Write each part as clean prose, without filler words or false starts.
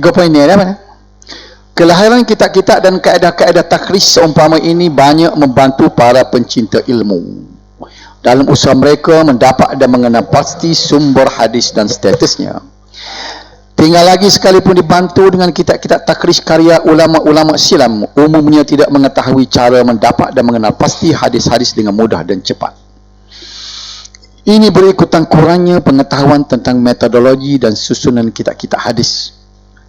3 poin ni ada mana? Kelahiran kitab-kitab dan kaedah-kaedah takhrij seumpama ini banyak membantu para pencinta ilmu dalam usaha mereka mendapat dan mengenal pasti sumber hadis dan statusnya. Tinggal lagi sekalipun dibantu dengan kitab-kitab takhrij karya ulama-ulama silam, umumnya tidak mengetahui cara mendapat dan mengenal pasti hadis-hadis dengan mudah dan cepat. Ini berikutan kurangnya pengetahuan tentang metodologi dan susunan kitab-kitab hadis.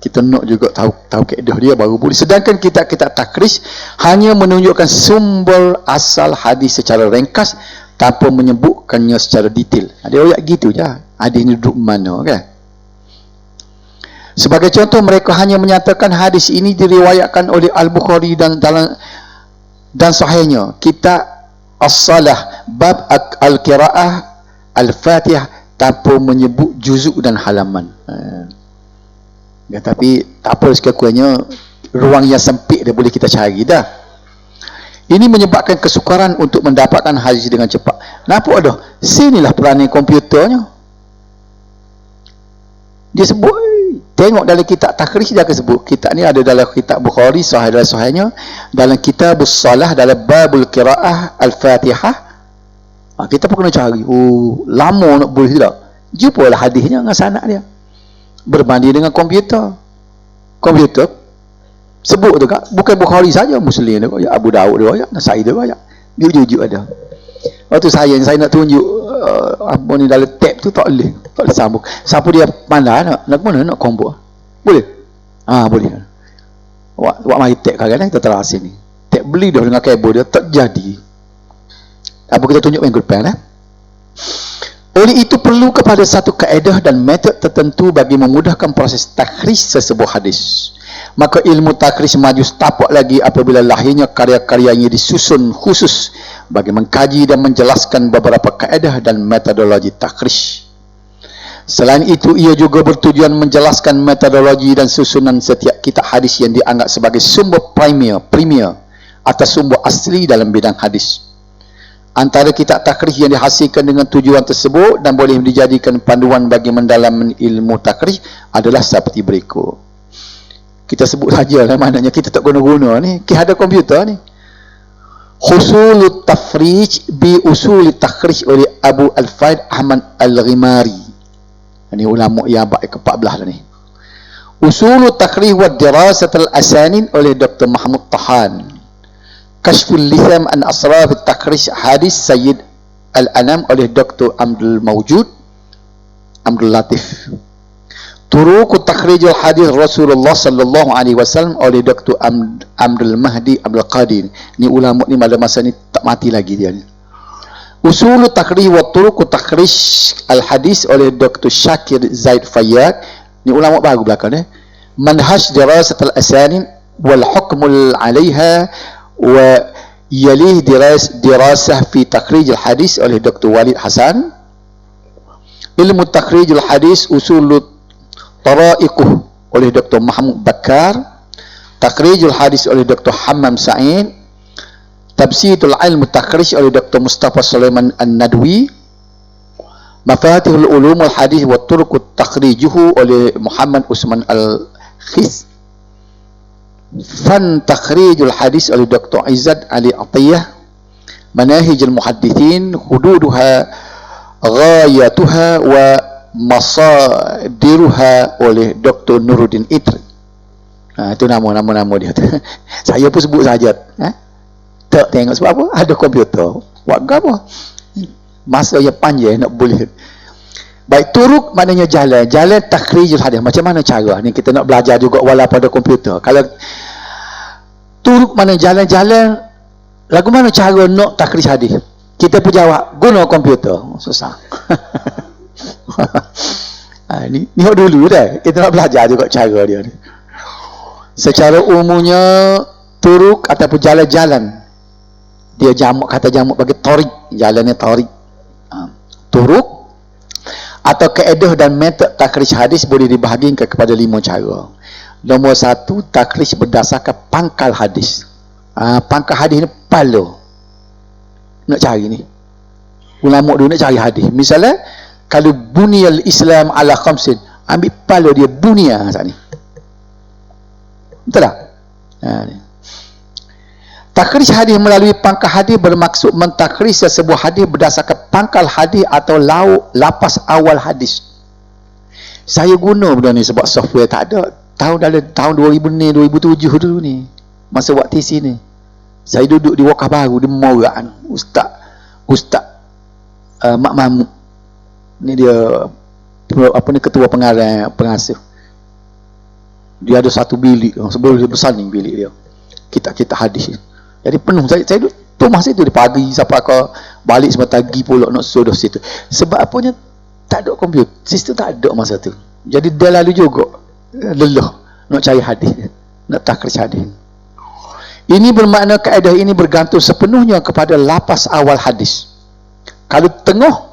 Kita nak juga tahu kaedah dia baru boleh. Sedangkan kitab-kitab takhrij hanya menunjukkan sumber asal hadis secara ringkas tanpa menyebutkannya secara detail. Dia royak gitu je. Hadis ni duduk mana kan? Sebagai contoh, mereka hanya menyatakan hadis ini diriwayatkan oleh Al-Bukhari dan sahihnya kitab As-Salah bab Al-Qiraah Al-Fatihah tanpa menyebut juzuk dan halaman. Ya, tapi tak apa, sekurang-kurangnya ruang yang sempit dia boleh kita cari dah. Ini menyebabkan kesukaran untuk mendapatkan hadis dengan cepat. Nampak dah? Sinilah peranan komputernya. Dia sebut, tengok dalam kitab takhrij dia akan sebut. Kitab ni ada dalam kitab Bukhari, sahih dalam sahihnya, dalam kitab As-Salah, dalam babul Qiraah Al-Fatihah. Kita pun kena cari. Oh, lama nak boleh tidak? Jumpalah hadisnya dengan sanad dia. Berbanding dengan komputer. Komputer sebut tu kak, bukan Bukhari saja, Muslim dia, Abu Daud dia, Nasai dia, jujur ada. Waktu saya nak tunjuk apa ni dalam tab tu tak boleh sambung. Siapa dia pandai nak mana nak kompor? Boleh? Boleh. Wak mai tab kadang kita terasa sini. Tab beli dah dengan kabel dia tak jadi. Apa kita tunjuk minggu depan Oleh itu perlu kepada satu kaedah dan metod tertentu bagi memudahkan proses takhrij sesebuah hadis. Maka ilmu takhrij maju setapak lagi apabila lahirnya karya-karyanya disusun khusus bagi mengkaji dan menjelaskan beberapa kaedah dan metodologi takhrij. Selain itu, ia juga bertujuan menjelaskan metodologi dan susunan setiap kitab hadis yang dianggap sebagai sumber premier atau sumber asli dalam bidang hadis. Antara kitab takhrij yang dihasilkan dengan tujuan tersebut dan boleh dijadikan panduan bagi mendalami ilmu takhrij adalah seperti berikut. Kita sebut sajalah, maknanya kita tak guna-guna ni. Kita ada komputer ni. Husulut Tafrij bi Usulit Takhrij oleh Abu Al-Faid Ahmad Al-Ghimari. Ini ulama yang abad ke-14 lah ni. Usulut Takhrij wa Dirasat Al-Asanin oleh Dr. Mahmud Tahan. Kashful Lisam an Asraf Takhrij Hadis Sayyid Al-Anam oleh Dr. Abdul Latif. Turuq Takhrij Hadis Rasulullah sallallahu alaihi wasallam oleh Dr. Abdul Mahdi Abdul Qadir. Ni ulama ni pada masa ni tak mati lagi dia ni. Usul Takhrij wa Turuq Takhrij Al-Hadis oleh Dr. Syakir Zaid Fayyad. Ni ulama baru belakang ni. Manhaj Dirasat Al-Asanin wal Hukmul 'alaiha wa yalih dirasah fi takhrij al-hadis oleh Dr. Walid Hasan. Ilmu takhrij al-hadis usul taraiquh oleh Dr. Mahmud Bakar. Takhrij al-hadis oleh Dr. Hammam Sa'id. Tabsitul ilmu takhrij oleh Dr. Mustafa Sulaiman An-Nadwi. Mafatihul ulum al-hadis wa turuq takhrijuhu oleh Muhammad Usman Al-Khis. Fan Takhrijul Hadis oleh Dr. Izzat Ali Atiyah. Manahijul Muhaddithin, Hududuha Ghayatuha wa Masadiruha oleh Dr. Nuruddin Itri. Itu nama-nama dia tu. Saya pun sebut saja. Tak tengok sebab apa? Ada komputer. Buat apa? Masa yang panjang nak boleh. Baik, turuk maknanya jalan. Jalan takhrijul hadis. Macam mana cara? Ni kita nak belajar juga walaupun pada komputer. Kalau turuk mana jalan-jalan, lagu mana cara nak takhrij hadis? Kita pun jawab, guna komputer. Susah. Ni dulu dah. Kita nak belajar juga cara dia ni. Secara umumnya, turuk ataupun jalan-jalan. Dia kata jamak bagi tarik. Jalannya tarik. Turuk atau kaedah dan metod takhrij hadis boleh dibahagikan kepada 5 cara. Nombor 1, takhrij berdasarkan pangkal hadis. Pangkal hadis ni pala. Nak cari ni. Ulama dulu nak cari hadis. Misalnya, kalau buniyal Islam ala khamsin, ambil pala dia bunia saat ni. Betul tak? Takhrij hadis melalui pangkal hadis bermaksud mentakhrij sebuah hadis berdasarkan pangkal hadis atau lapas awal hadis. Saya guna benda ni sebab software tak ada. Tahun 2000 ni, 2007 dulu ni. Masa buat TC ni. Saya duduk di Wakaf Baru di Morak. Ustaz Mak Mahmud. Ni dia ketua pengarah pengasuh. Dia ada satu bilik. Sebelum dia besar ni bilik dia. Kita hadis. Jadi penuh. Saya duduk rumah saya tu di pagi sampai ke balik sebentar pagi pula nak suruh situ. Sebab apanya tak ada komputer. Sistem tak ada masa tu. Jadi dia lalu juga lelah nak cari hadis, nak takhrij hadis. Ini bermakna kaedah ini bergantung sepenuhnya kepada lapas awal hadis. Kalau tengah,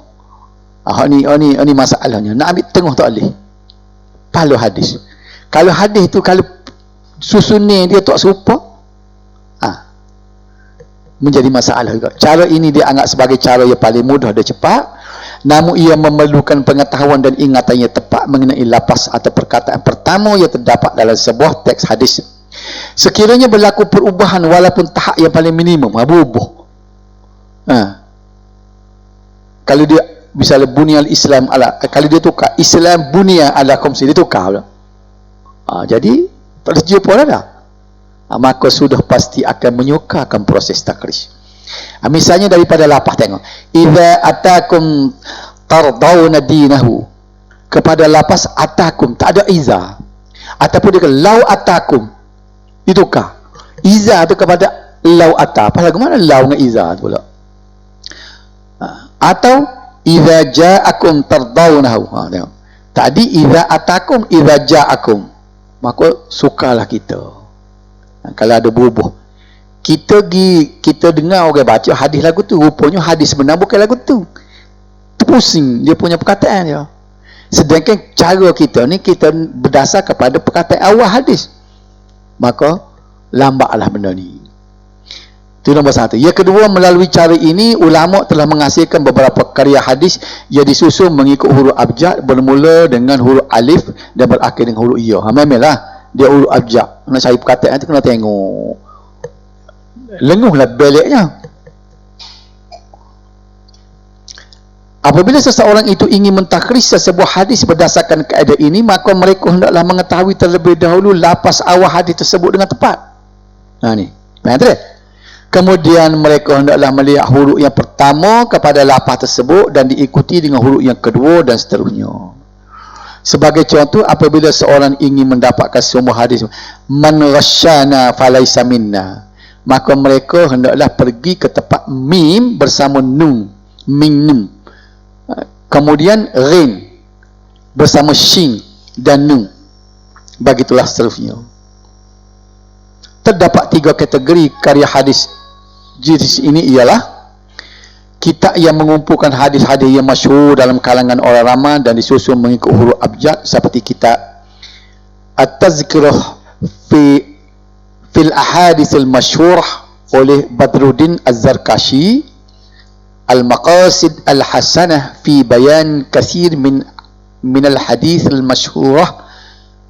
ini masalahnya. Nak ambil tengah tak boleh. Palu hadis. Kalau hadis tu kalau susunnya dia tak serupa, menjadi masalah juga. Cara ini dia anggap sebagai cara yang paling mudah dan cepat, namun ia memerlukan pengetahuan dan ingatan yang tepat mengenai lapas atau perkataan pertama yang terdapat dalam sebuah teks hadis. Sekiranya berlaku perubahan walaupun tahap yang paling minimum, berubah. Kalau dia misalnya bunyal Islam kalau dia tukar Islam bunya ala khamsi, dia tukar pula. Jadi tak ada jumpa dah. Maka sudah pasti akan menyukakan proses takhrij. Misalnya daripada lapah, tengok, idza atakum tardawna dinahu, kepada lapas atakum tak ada iza, ataupun dia lau atakum ditukar iza tu kepada lau ata. Apa lagu mana lau dengan iza tu pula? Atau idza ja'akum tardawnahu, tengok, tadi idza atakum idza ja'akum, maka sukalah kita. Kalau ada berubah, kita dengar orang baca hadis lagu tu, rupanya hadis sebenar bukan lagu tu. Pusing dia punya perkataan dia. Sedangkan cara kita ni, kita berdasar kepada perkataan awal hadis, maka lambatlah benda ni. Itu nombor satu. Yang kedua, melalui cara ini ulama telah menghasilkan beberapa karya hadis yang disusun mengikut huruf abjad, bermula dengan huruf alif dan berakhir dengan huruf ya. Memanglah dia huruf abjad, nak cari perkataan tu kena tengok, lenguhlah beliknya. Apabila seseorang itu ingin mentakhrij sebuah hadis berdasarkan kaedah ini, maka mereka hendaklah mengetahui terlebih dahulu lapas awal hadis tersebut dengan tepat. Ni kemudian mereka hendaklah melihat huruf yang pertama kepada lapas tersebut dan diikuti dengan huruf yang kedua dan seterusnya. Sebagai contoh, apabila seorang ingin mendapatkan semua hadis man ghasyana falaysa minna, maka mereka hendaklah pergi ke tempat mim bersama nun, min nun, kemudian ghin bersama shin dan nun, begitulah seterusnya. Terdapat 3 kategori karya hadis jenis ini, ialah kitab yang mengumpulkan hadis-hadis yang masyhur dalam kalangan orang ramai dan disusun mengikut huruf abjad, seperti kitab At-Tazkirah fil Ahadits al-Masyhurah oleh Badruddin Az-Zarkashi, Al-Maqasid Al-Hasanah fi Bayan Katsir min al-Hadits al-Masyhurah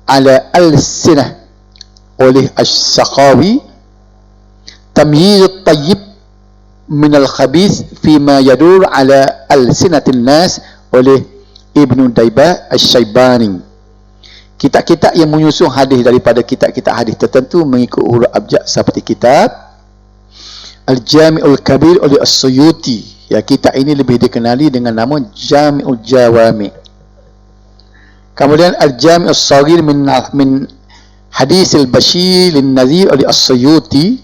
ala al-Sinah oleh Asy-Sakhawi, Tamyiz at-Tayyib min al-Khabith fima yadur ala al-Sinatin Nas oleh Ibnu Daibah Asy-Syaibani. Kitab-kitab yang menyusun hadis daripada kitab-kitab hadis tertentu mengikut huruf abjad, seperti kitab Al-Jami'ul Kabir oleh As-Suyuti. Ya, kitab ini lebih dikenali dengan nama Jami'ul Jawami'. Kemudian Al-Jami'us Saghir min Hadis al-Bashir lin-Nadhir oleh As-Suyuti.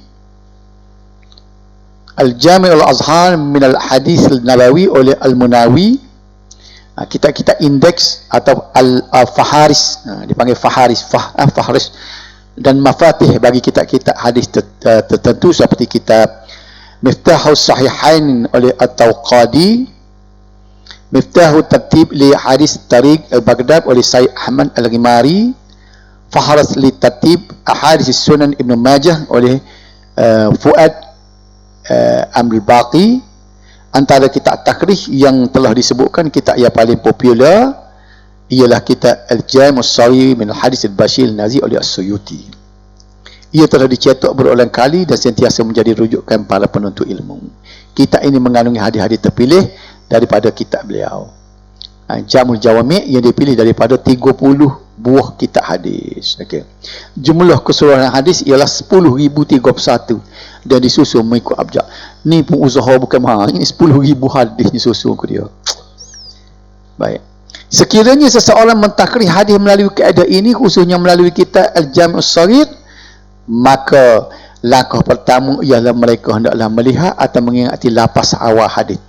Al-Jami'ul Azhar min al-Hadis al-Nabawi oleh Al-Munawi. Kitab-kitab indeks atau al-Faharis, dipanggil Faharis, Faharis, dan mafatih bagi kitab-kitab hadis tertentu, seperti kitab Miftahus Sahihain oleh At-Tawqadi, Miftahut Tartib li Hadis Tariq al-Baghdad oleh Sayyid Ahmad al-Ghimari, Faharas li Tartib Ahadits Sunan Ibn Majah oleh Fuad Amrul Baqi. Antara kitab takhrij yang telah disebutkan, kitab yang paling popular ialah kitab Al-Jami' As-Saghir min Al-Hadits Al-Bashir Al-Nazir oleh As-Suyuti. Ia telah dicetak berulang kali dan sentiasa menjadi rujukan para penuntut ilmu. Kitab ini mengandungi hadis-hadis terpilih daripada kitab beliau. Jamul Jawami' yang dipilih daripada 30 buah kitab hadis. Okey. Jumlah keseluruhan hadis ialah 10,031 dan disusun mengikut abjad. Ni pun usaha bukan mahal. Ini 10,000 hadis disusun ke dia. Baik. Sekiranya seseorang mentakrih hadis melalui kaedah ini, khususnya melalui kitab Al-Jami' As-Saghir, maka langkah pertama ialah mereka hendaklah melihat atau mengingati lapas awal hadis.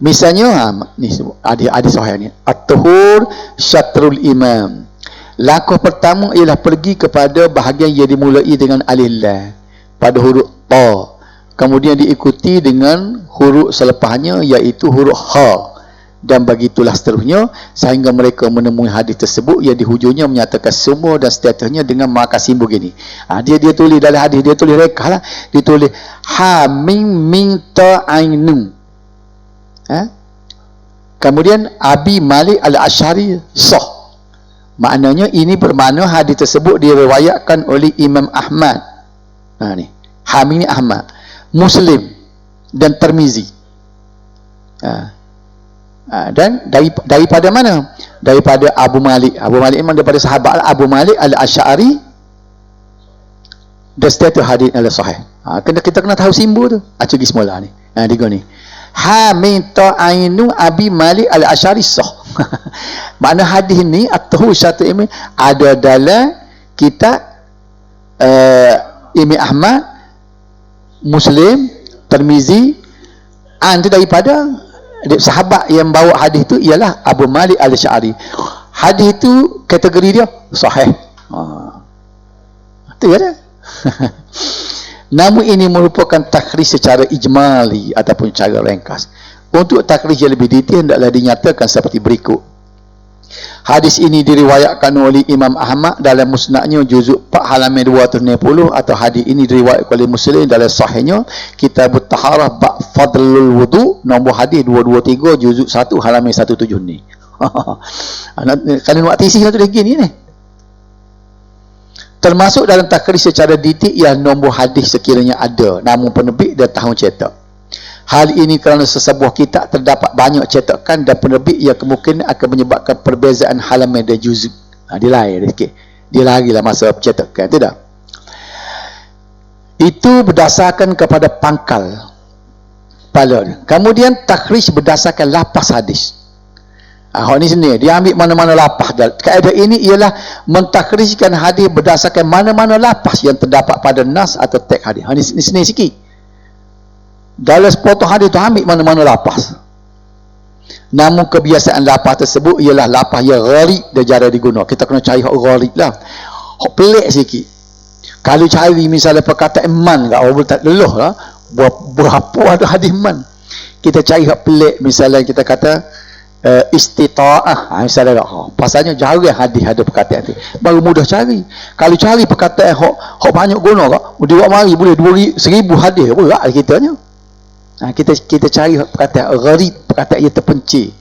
Misalnya ni hadis sahih ni, at-tuhur syatrul imam. Langkah pertama ialah pergi kepada bahagian yang dimulai dengan alif lam pada huruf ta, kemudian diikuti dengan huruf selepasnya iaitu huruf ha, dan begitulah seterusnya sehingga mereka menemui hadis tersebut yang di hujungnya menyatakan sumber dan statusnya dengan markah simbol gini. Dia tulis dalam hadis, dia tulis rekah lah, dia tulis ha mim ta ainun. Kemudian Abi Malik Al-Asy'ari sah. Maknanya ini bermakna hadis tersebut diriwayatkan oleh Imam Ahmad. Ni Hamini Ahmad, Muslim dan Tirmizi. Dan daripada mana? Daripada Abu Malik. Abu Malik memang daripada sahabat Abu Malik Al-Asy'ari. Dan status hadis adalah sahih. Kita kena tahu simbol tu. Cegi semula ni. Tiga ni. Ha min ta'ainu Abi Malik Al-Asy'ari sah. Makna hadis ni at-tuhur satu ini ada dalam kitab Imam Ahmad, Muslim, Tirmizi. Itu daripada sahabat yang bawa hadis itu ialah Abu Malik Al-Asy'ari. Hadis itu kategori dia sahih. Itu ya. Namun ini merupakan takhrij secara ijmali ataupun secara ringkas. Untuk takhrij yang lebih detail hendaklah dinyatakan seperti berikut. Hadis ini diriwayatkan oleh Imam Ahmad dalam musnadnya juzuk 4 halaman 260, atau hadis ini diriwayatkan oleh Muslim dalam sahihnya Kitabut Taharah bab Fadlul Wudu, nombor hadis 223 juzuk 1 halaman 17 ni. Kalau nak tisi tu gini ni. Termasuk dalam takhrij secara detail yang nombor hadis sekiranya ada, namun penerbit dah tahun cetak. Hal ini kerana sesebuah kitab terdapat banyak cetakan dan penerbit yang kemungkinan akan menyebabkan perbezaan halaman dan juzuk. Dia lain sikit. Dia lagi lah masa cetakan, tidak? Itu berdasarkan kepada pangkal kepala. Kemudian takhrij berdasarkan lapas hadis. Ni sini dia ambil mana-mana lapas. Kaedah ini ialah mentakhrijkan hadis berdasarkan mana-mana lapas yang terdapat pada nas atau teks hadis. Ni sini sikit. Dalam sepotong hadis tu ambil mana-mana lapas. Namun kebiasaan lapas tersebut ialah lapas yang gharib dan jarang digunakan. Kita kena cari hak gharib lah, hak pelik sikit. Kalau cari misalnya perkataan man kat orang tak leluh lah, berapa ada hadis man. Kita cari hak pelik, misalnya kita kata istita'ah, misalnya pasalnya jarang hadis ada perkataan tu, baru mudah cari. Kalau cari perkataan hak banyak guna kak, dia buat mari boleh 2,000 hadis berat kitanya. Kita cari perkataan gharib, perkataan yang terpencil.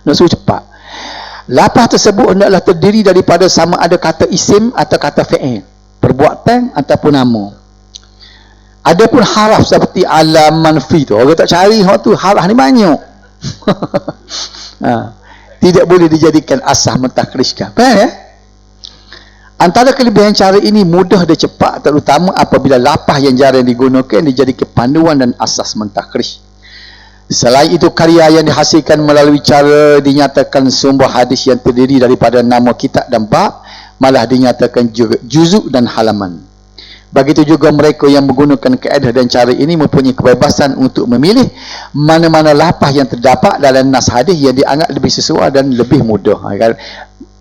Nak suruh cepat. Lapas tersebut hendaklah terdiri daripada sama ada kata isim atau kata fi'il, perbuatan ataupun nama. Adapun haraf seperti alam manfi tu, orang tak cari hak tu, haraf ni banyak. Tidak boleh dijadikan asas mentakhrijkan. Faham ya? Antara kelebihan cara ini mudah dan cepat, terutama apabila lapas yang jarang digunakan dijadikan panduan dan asas mentakhrij. Selain itu, karya yang dihasilkan melalui cara dinyatakan sumber hadis yang terdiri daripada nama kitab dan bab malah dinyatakan juzuk dan halaman. Begitu juga mereka yang menggunakan kaedah dan cara ini mempunyai kebebasan untuk memilih mana-mana lapas yang terdapat dalam nas hadis yang dianggap lebih sesuai dan lebih mudah.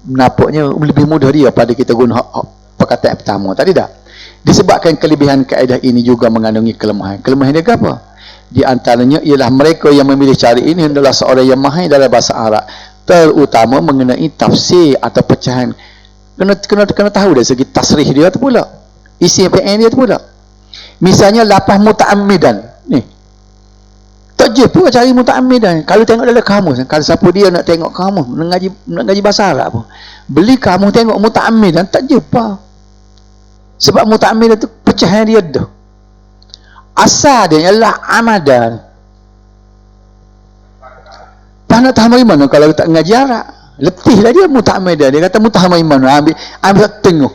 Nampaknya lebih mudah dia pada kita guna perkataan pertama tadi dah. Disebabkan kelebihan kaedah ini juga mengandungi kelemahan. Kelemahan dia apa? Di antaranya ialah mereka yang memilih cara ini adalah seorang yang mahir dalam bahasa Arab, terutama mengenai tafsir atau pecahan. Kena tahu dari segi tasrih dia tu pula, isi fi'il dia tu pula. Misalnya lapas muta'ammidan ni, tak je pun cari muta'ammidan. Kalau tengok dalam kamus, kalau siapa dia nak tengok kamus, nak ngaji bahasa Arab apa, beli kamus tengok muta'ammidan, tak je apa. Sebab muta'ammid itu pecahan dia dah. Asal dia ialah amadan. Tak nak tahu mana kalau tak ngaji Arab. Letihlah dia muta'ammid dia. Dia kata muta'ammid mana. Ambil tengok.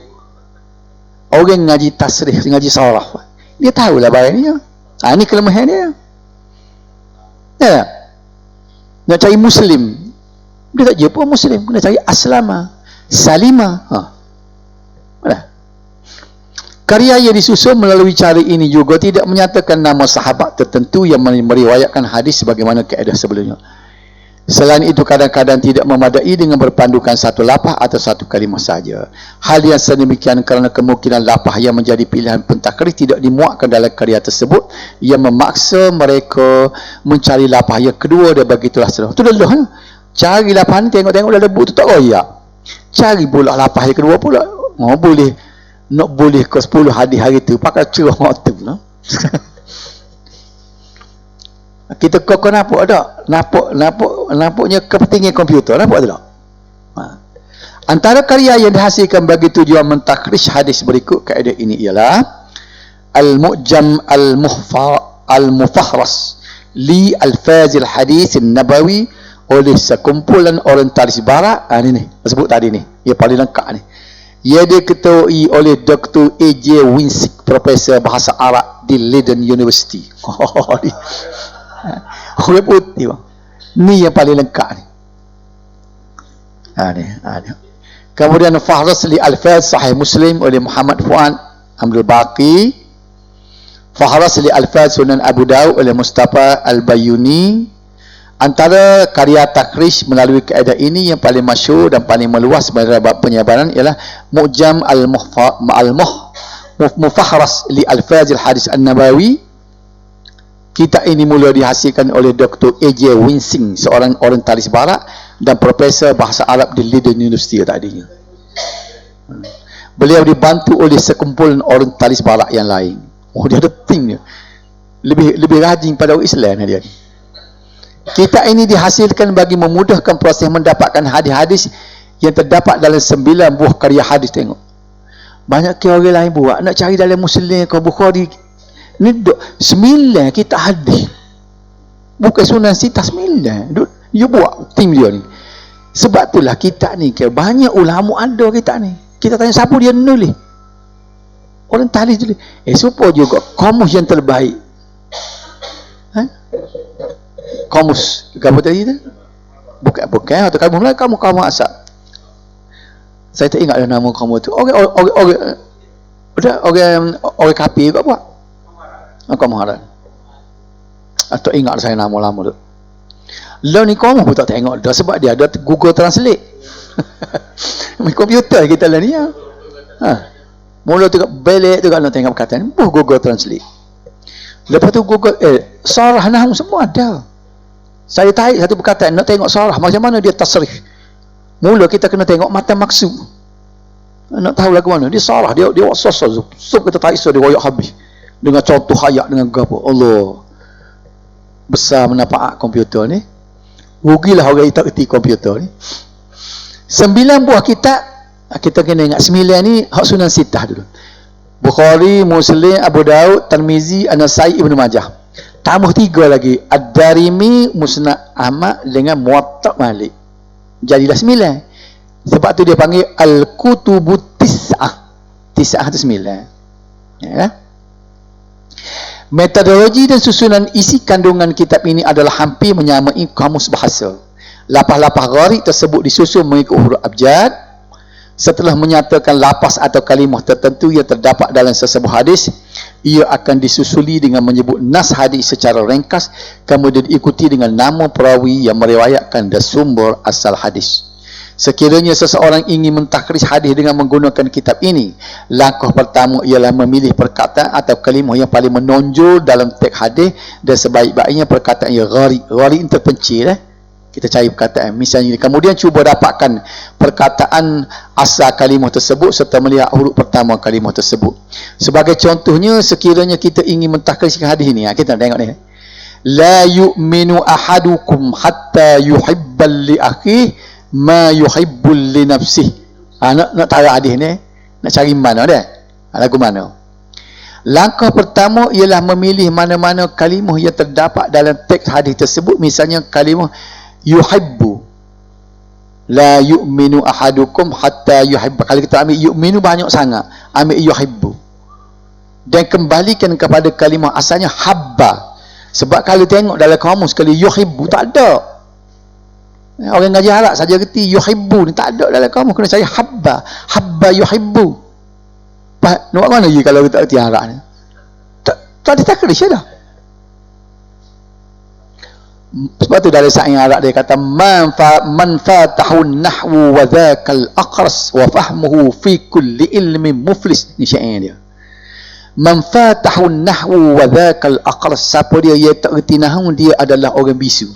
Orang ngaji tasrih, ngaji saraf. Dia tahulah barang ni. Ini kelemahan dia. Ya. Nak cari Muslim. Dia tak jumpa Muslim. Nak cari aslama. Salima. Karya yang disusun melalui cara ini juga tidak menyatakan nama sahabat tertentu yang meriwayatkan hadis sebagaimana kaedah sebelumnya. Selain itu kadang-kadang tidak memadai dengan berpandukan satu lafaz atau satu kalimah saja. Hal yang sedemikian kerana kemungkinan lafaz yang menjadi pilihan pentakrij tidak dimuatkan dalam karya tersebut yang memaksa mereka mencari lafaz yang kedua dan begitulah seterusnya. Itu dah lah. Cari lafaz ni tengok-tengok dah debu tu tak royak. Cari pula lafaz yang kedua pula. Boleh ke 10 hadis hari tu pakai cerah waktu no? Kita kau nampak tak? Nampaknya kepentingan komputer. Nampak tak? Antara karya yang dihasilkan bagi tujuan mentakhrij hadis berikut kaedah ini ialah Al-Mu'jam Al-Mufahras li Al-Fazil Hadis Nabawi oleh sekumpulan orientalis barat. Ini sebut tadi ni. Ia paling lengkap ni. Ia diketuai oleh Dr. A.J. Winsick, Profesor Bahasa Arab di Leiden University. Orang putih bang. Ni yang paling lengkap ni. Kemudian Fahras li Al-Faz Sahih Muslim oleh Muhammad Fuad Abdul Baqi. Fahras li Al-Faz Sunan Abu Daud oleh Mustafa Al-Bayuni. Antara karya takhrij melalui kaedah ini yang paling masyhur dan paling meluas bab penyebaran ialah Mu'jam Al-Mufahras li Al-Faz Al-Hadis An-Nabawi. Kitab ini mula dihasilkan oleh Dr. A.J. Winsick, seorang orientalis barat dan Profesor Bahasa Arab di Leiden University tadinya. Beliau dibantu oleh sekumpulan orientalis barat yang lain. Dia ada tim dia. Lebih rajin pada orang Islam dia ni. Kitab ini dihasilkan bagi memudahkan proses mendapatkan hadis-hadis yang terdapat dalam 9 buah karya hadis. Tengok. Banyak orang lain buat. Nak cari dalam Muslim ke Bukhari. Ni 9 kitab hadis. Bukan Sunan Sittah 9. Dia buat tim dia ni. Sebab itulah kitab ni. Banyak ulama ada kitab ni. Kita tanya siapa dia nulis. Orang talis tulis. Supaya juga kamus yang terbaik. Kamus kamu tadi tu bukan atau kamu asap. Saya tak ingat nama kamu tu. Orang kafir juga buat. Kamu haram. Atau ingat saya nama lama tu. Lalu ni kamu pun tak tengok dah sebab dia ada Google Translate. Komputer kita lah ni ya. Mula tu belik tu kalau tengok perkataan ni, Google Translate. Lepas tu Google sarah nahwu semua ada. Saya tarik satu perkataan, nak tengok sarah macam mana dia tasrif. Mula kita kena tengok matan maksud. Nak tahu lagu mana dia sarah, dia sosok kita tarik dia royak habis dengan contoh ayat dengan gapo. Allah besar manfaat komputer ni. Rugilah orang yang tak reti komputer ni. 9 buah kitab kita kena ingat 9 ni hak Sunan Sittah dulu. Bukhari, Muslim, Abu Daud, Tirmizi, An-Nasai, Ibnu Majah. Tambah 3 lagi, Ad-Darimi, Musnad Ahmad dengan Muwatta Malik. Jadilah 9. Sebab tu dia panggil Al-Kutubut Tis'ah. Tis'ah tu 9. Ya. Metodologi dan susunan isi kandungan kitab ini adalah hampir menyamai kamus bahasa. Lafaz-lafaz gharib tersebut disusun mengikut huruf abjad. Setelah menyatakan lapas atau kalimah tertentu yang terdapat dalam sesebuah hadis, ia akan disusuli dengan menyebut nas hadis secara ringkas, kemudian diikuti dengan nama perawi yang meriwayatkan dan sumber asal hadis. Sekiranya seseorang ingin mentakhrij hadis dengan menggunakan kitab ini, langkah pertama ialah memilih perkataan atau kalimah yang paling menonjol dalam teks hadis dan sebaik-baiknya perkataan yang gharib. Gharib terpencil kita cari perkataan misalnya, kemudian cuba dapatkan perkataan asal kalimah tersebut serta melihat huruf pertama kalimah tersebut. Sebagai contohnya, sekiranya kita ingin mentakhrijkan hadis ini, kita tengok ni, la yu'minu ahadukum hatta yuhibbal li akhihi ma yuhibbul li nafsihi. Nak tahu hadis ni, nak cari mana dia? Lagu mana? Langkah pertama ialah memilih mana-mana kalimah yang terdapat dalam teks hadis tersebut. Misalnya kalimah yuhibbu, la yu'minu ahadukum hatta yuhibba. Kalau kita ambil yu'minu banyak sangat, ambil yuhibbu dan kembalikan kepada kalimah asalnya habba. Sebab kalau tengok dalam kamus sekali yuhibbu tak ada. Orang ngaji Arab saja reti yuhibbu ni tak ada dalam kamus, kena cari habba. Habba yuhibbu. Nak mana lagi kalau kita reti Arab ni? Tak ada takrij dah. Sebab tu dari sa'in Arab dia kata man fatahun nahwu wa dhakal aqras wa fahmuhu fi kulli ilmin muflis. Ni syair dia. Man fatahun nahwu wa dhakal aqras, siapa dia yang tak reti nahwu, dia adalah orang bisu.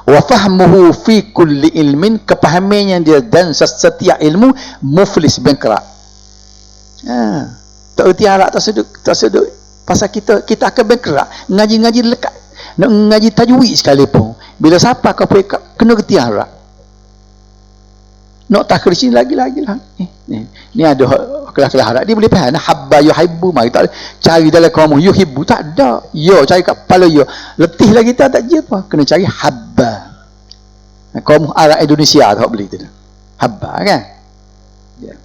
Wa fahmuhu fi kulli ilmin, kepahamannya dia dan setiap ilmu muflis, bangkrut. Tak reti Arab tak sedut pasal kita akan bangkrut. Ngaji-ngaji lekat, nak ngaji tajwid sekalipun, bila siapa kau kena reti Arab. Nak takrij lagi lah. Ni ada kelas-kelas Arab dia boleh faham. Habba yuhibbu, mari tak cari dalam kamus yuhibbu tak ada. Yo cari kat kepala yo. Letih lah kita tak je apa. Kena cari habba. Kamus Arab Indonesia tak boleh tu. Habba kan? Ya.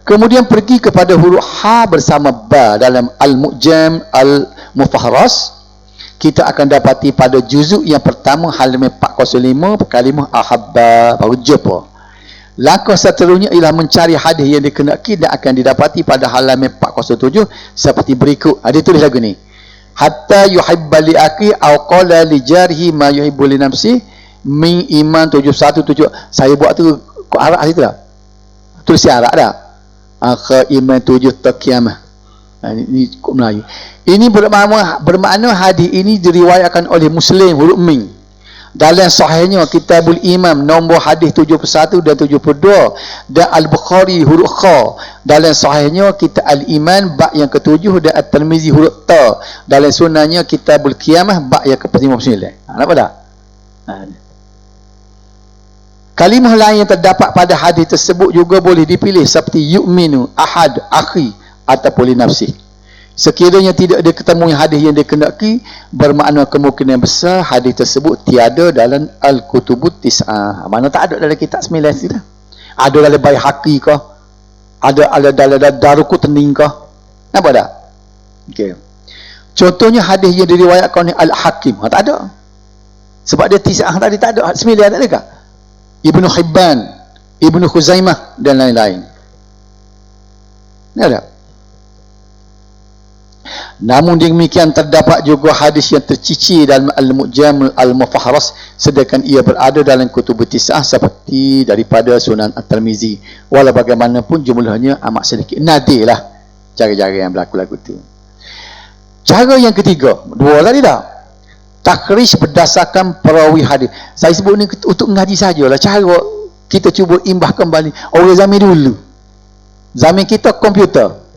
Kemudian pergi kepada huruf ha bersama ba dalam al-mu'jam al-mufahras. Kita akan dapati pada juzuk yang pertama halaman 405 kalimah ahabba baru jumpa. Langkah seterusnya ialah mencari hadis yang dikenaki dan akan didapati pada halaman 407 seperti berikut. Ada tulis lagu ni. Hatta yuhibba li akhi aw qala li jarihi ma yuhibbu li nafsi min iman 717. Saya buat tu kok Arab situ dah. Tulis Arab dah. Akha iman 7 taqiyamah. Ini kok Melayu. Ini bermakna hadis ini diriwayatkan oleh Muslim huruf min. Dalam sahihnya Kitabul Imam nombor hadis 71 dan 72, dan Al-Bukhari huruf kha. Dalam sahihnya Kitab Al-Iman bab yang ke-7 dan At-Tirmizi huruf ta. Dalam sunannya Kitabul Qiyamah bab yang ke-59. Nampak tak? Kalimah lain yang terdapat pada hadis tersebut juga boleh dipilih seperti yu'minu, ahad, akhi ataupun li nafsi. Sekiranya tidak ada ketemu hadis yang dikenaki, bermakna kemungkinan besar hadis tersebut tiada dalam Al-Kutubut Tis'ah. Mana tak ada dalam kitab 9 sudah. Ada dalam Baihaqi ke? Ada dalam Daruqutni ke? Nampak tak? Okey. Contohnya hadis yang diriwayatkan oleh Al-Hakim, tak ada. Sebab dia Tis'ah tadi tak ada, 9 tak ada ke? Ibnu Hibban, Ibnu Khuzaimah dan lain-lain. Ni ada. Namun demikian terdapat juga hadis yang tercicir dalam Al-Mu'jam Al-Mufahras, sedangkan ia berada dalam kutub Tis'ah seperti daripada Sunan At-Tirmizi. Walau bagaimanapun jumlahnya amat sedikit. Nadir lah cara-cara yang berlaku-laku tu. Cara yang ketiga, dua tadi dah. Takrij berdasarkan perawi hadis. Saya sebut ni untuk ngaji sajalah. Cara kita cuba imbah kembali orang zaman dulu. Zaman kita komputer.